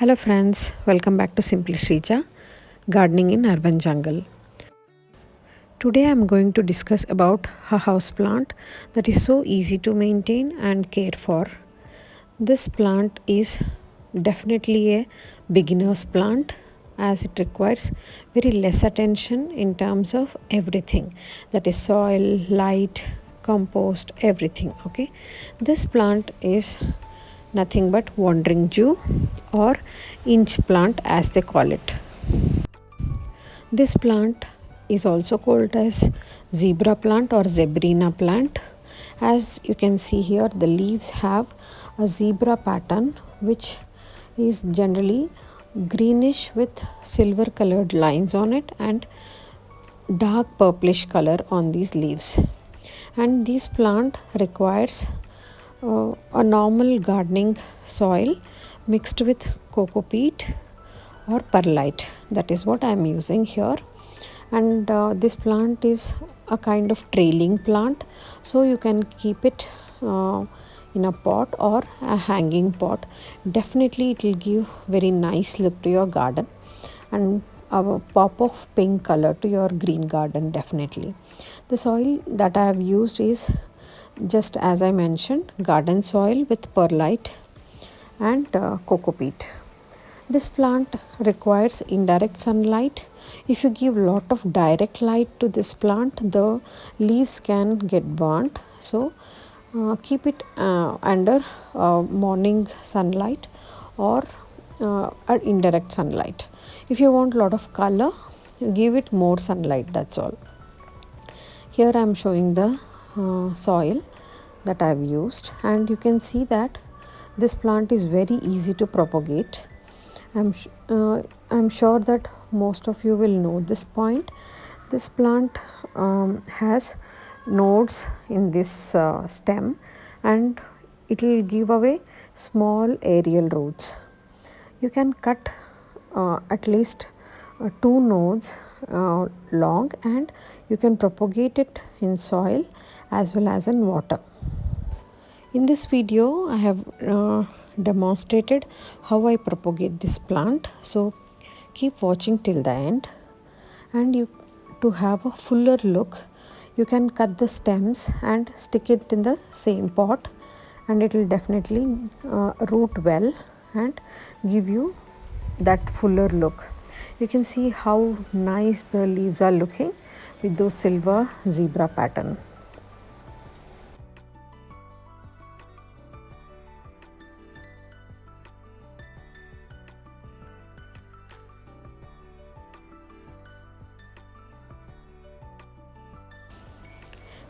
Hello friends, welcome back to Simply Srija, Gardening in Urban Jungle. Today I am going to discuss about a house plant that is so easy to maintain and care for. This plant is definitely a beginner's plant as it requires very less attention in terms of everything, that is soil, light, compost, everything. Okay, this plant is nothing but wanderingjeww or inchplant as they call it. This plant is also called as zebra plant or zebrina plant. As you can see here, the leaves have a zebra pattern which is generally greenish with silver colored lines on it and dark purplish color on these leaves. And this plant requires a normal gardening soil mixed with coco peat or perlite. That is what I am using here. And this plant is a kind of trailing plant, so you can keep it in a pot or a hanging pot. Definitely it will give very nice look to your garden and a pop of pink color to your green garden. Definitely the soil that I have used is, just as I mentioned, garden soil with perlite and coco peat. This plant requires indirect sunlight. If you give lot of direct light to this plant, the leaves can get burnt. So keep it under morning sunlight or indirect sunlight. If you want lot of color, give it more sunlight, that's all. Here I am showing the soil that I have used, and you can see that this plant is very easy to propagate. I'm sure that most of you will know this point. This plant has nodes in this stem, and it will give away small aerial roots. You can cut at least 2 nodes long, and you can propagate it in soil as well as in water. In this video I have demonstrated how I propagate this plant, so keep watching till the end. And to have a fuller look, you can cut the stems and stick it in the same pot, and it will definitely root well and give you that fuller look. You can see how nice the leaves are looking with those silver zebra pattern.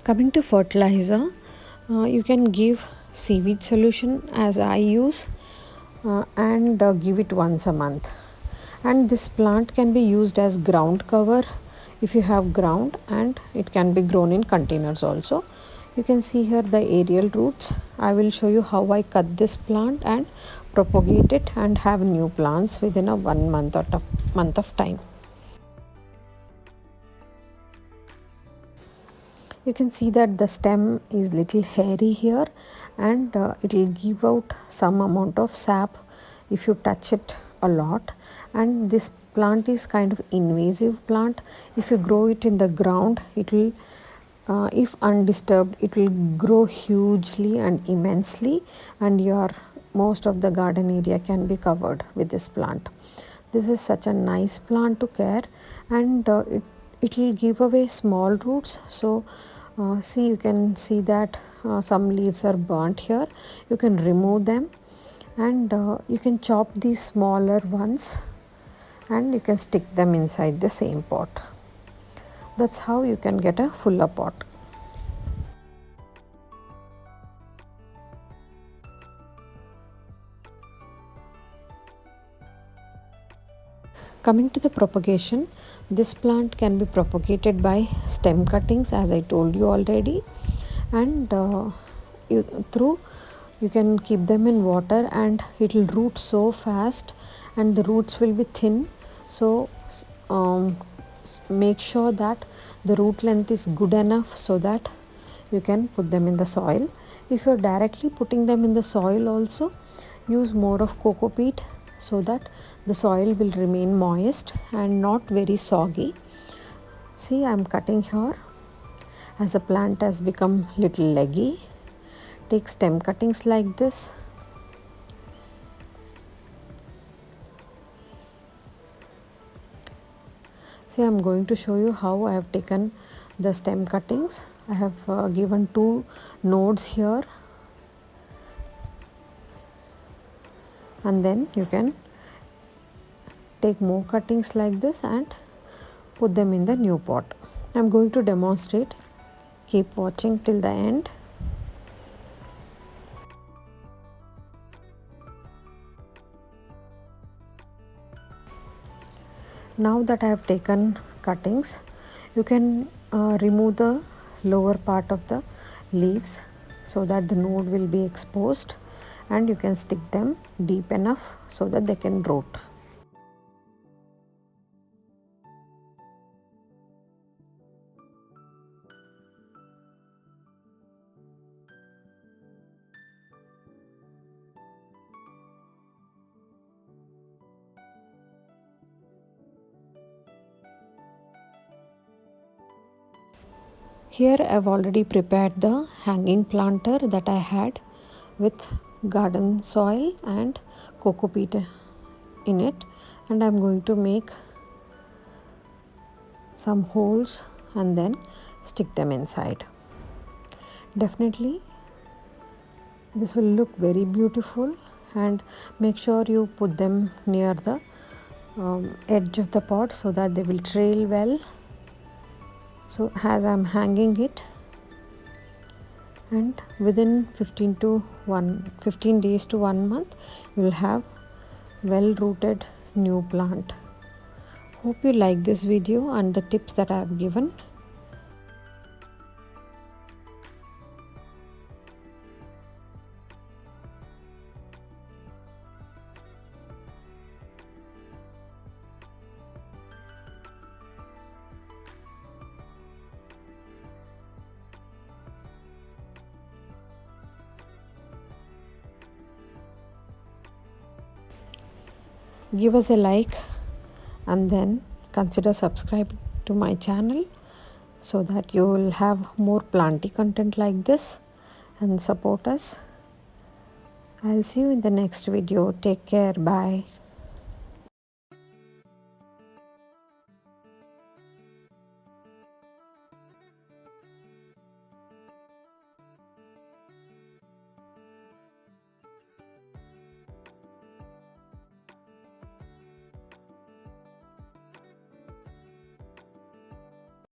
Coming to fertilizer, you can give seaweed solution as I use and give it once a month. And this plant can be used as ground cover if you have ground, and it can be grown in containers also. You can see here the aerial roots. I will show you how I cut this plant and propagate it and have new plants within a 1 month or month of time. You can see that the stem is little hairy here, and it will give out some amount of sap if you touch it a lot. And this plant is kind of invasive plant. If you grow it in the ground, it will if undisturbed, it will grow hugely and immensely, and your most of the garden area can be covered with this plant. This is such a nice plant to care, and it will give away small roots. So see, you can see that some leaves are burnt here. You can remove them, and you can chop these smaller ones and you can stick them inside the same pot. That's how you can get a fuller pot. Coming to the propagation, this plant can be propagated by stem cuttings, as I told you already, and you can keep them in water, and it will root so fast, and the roots will be thin. So make sure that the root length is good enough so that you can put them in the soil. If you're directly putting them in the soil also, use more of coco peat so that the soil will remain moist and not very soggy. See, I'm cutting here as the plant has become little leggy. Take stem cuttings like this. See, I'm going to show you how I have taken the stem cuttings. I have given 2 nodes here, and then you can take more cuttings like this and put them in the new pot. I'm going to demonstrate. Keep watching till the end. Now that I have taken cuttings, you can remove the lower part of the leaves so that the node will be exposed, and you can stick them deep enough so that they can root. Here I have already prepared the hanging planter that I had with garden soil and coco peat in it, and I am going to make some holes and then stick them inside. Definitely this will look very beautiful, and make sure you put them near the edge of the pot so that they will trail well. So as I am hanging it, and within 15 days to 1 month you will have well rooted new plant. Hope you like this video and the tips that I have given. Give us a like and then consider subscribe to my channel so that you will have more planty content like this, and support us. I'll see you in the next video. Take care. Bye.